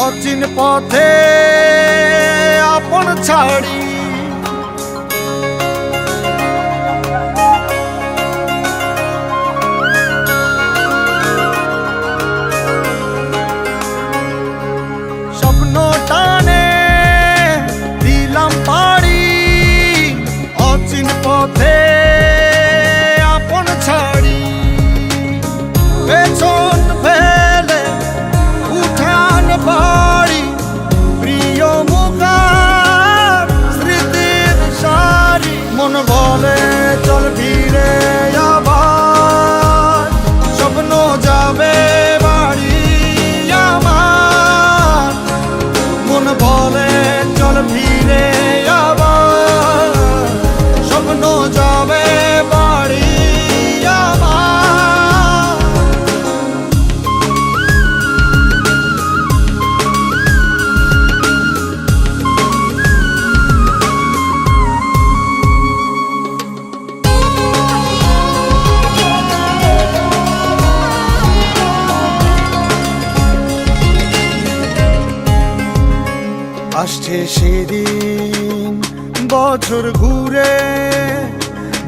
অচিন পথে আপন ছাড়ি স্বপ্ন টানে দিলাম পাড়ি অচিন পথে আপন ছাড়ি পেছন ফেলে উঠান বাড়ি প্রিয় মুখার স্মৃতির সারি মন বলে চল ফিরে আবার স্বপ্ন যাবে বাড়ি আমার মন বলে চল ফিরে আবার স্বপ্ন যাবে বাড়ি আমার আসছে সেদিন বছর ঘুরে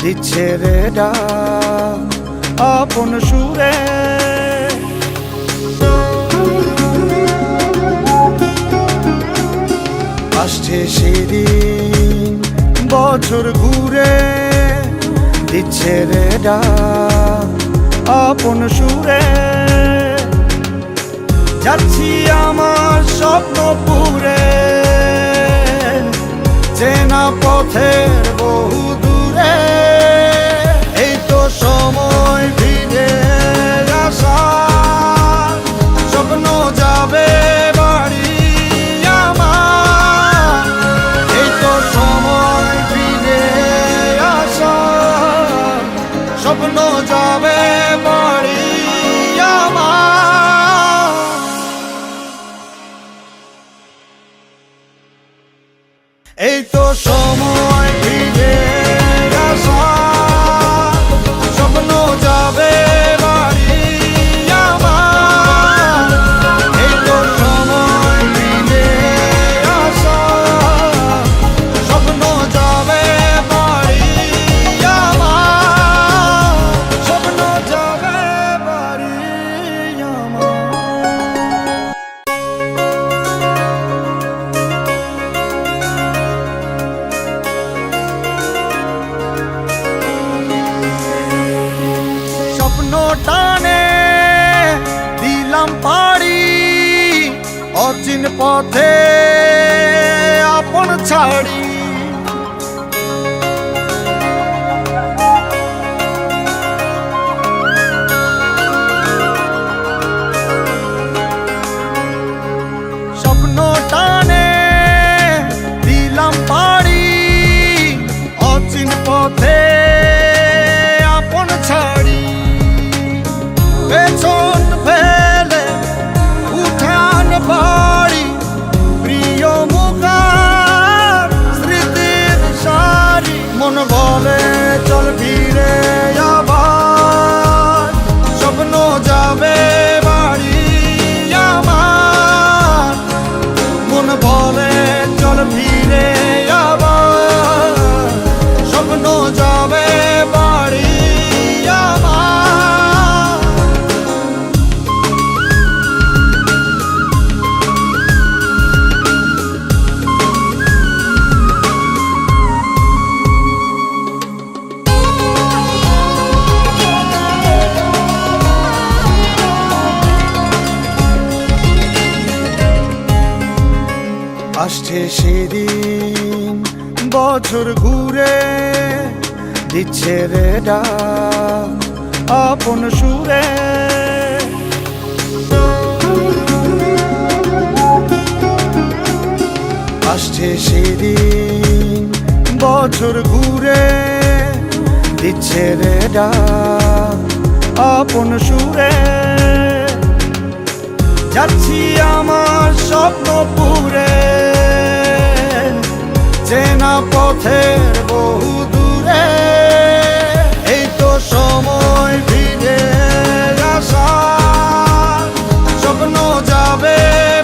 দিচ্ছে রে ডাক আপন সুরে আসছে সেদিন বছর ঘুরে দিচ্ছে রে ডাক আপন সুরে যাচ্ছি আমার স্বপ্ন পুরে চেনা পথের বহু দূরে এই তো সময় ফিরে আসার স্বপ্ন যাবে বাড়ি আমার এই তো সময় ফিরে আসার স্বপ্ন যাবে বাড়ি আমার এই তো সময় ফিরে আসার স্বপ্ন যাবে বাড়ি আমার এই তো সময় ফিরে আসার স্বপ্ন যাবে বাড়ি আমার স্বপ্ন যাবে বাড়ি আমার স্বপ্ন টানে দিলাম পাড়ি অচিন পথে আপন ছাড়ি স্বপ্ন টানে দিলাম পাড়ি অচিন পথে আপন ছাড়ি পেছন ফেলে উঠান বাড়ি প্রিয় মুখার স্মৃতির সারি মন বলে চল ফিরে আবার স্বপ্ন যাবে বাড়ি আমার মন বলে চল ফিরে আবার স্বপ্ন যাবে বাড়ি আমার আসছে সেদিন বছর ঘুরে দিচ্ছে রে ডাক আপন সুরে আসছে সেদিন বছর ঘুরে দিচ্ছে রে ডাক আপন সুরে যাচ্ছি আমার স্বপ্ন পুরে চেনা পথের বহু দূরে এই তো সময় ফিরে আসার স্বপ্ন যাবে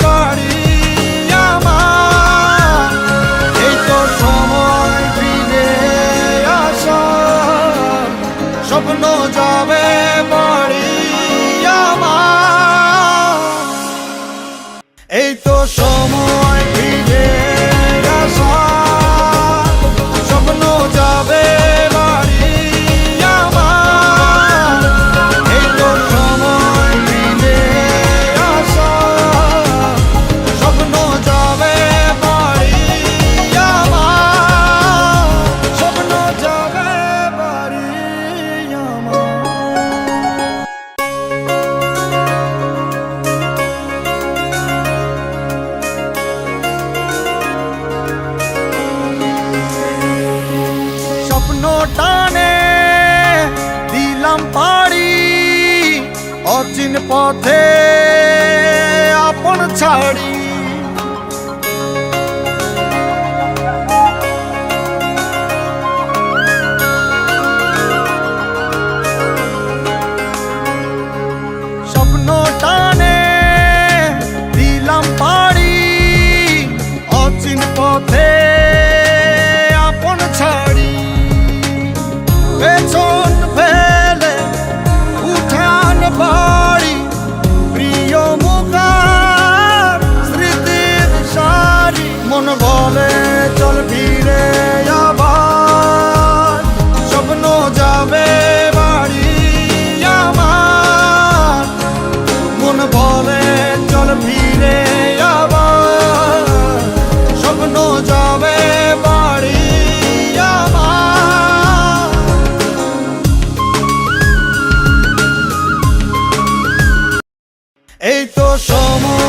বাড়ি এই তো সময় ফিরে আসা, স্বপ্ন যাবে বাড়ি আমার। এই তো সময় ফিরে আসা, স্বপ্ন যাবে বাড়ি আমার, স্বপ্ন যাবে বাড়ি আমার। স্বপ্ন টানে দিলাম পাড়ি, অচিন পথে আপন ছাড়ি। স্বপ্ন টানে দিলাম পাড়ি, অচিন পথে আপন ছাড়ি। পেছন ফেলে উঠান বাড়ি, প্রিয় মুখার স্মৃতির সারি। মন বলে চল ফিরে আবার, স্বপ্ন যাবে বাড়ি আমার। মন বলে চল ফিরে আবার, স্বপ্ন যাবে বাড়ি আমার। এই তো সময়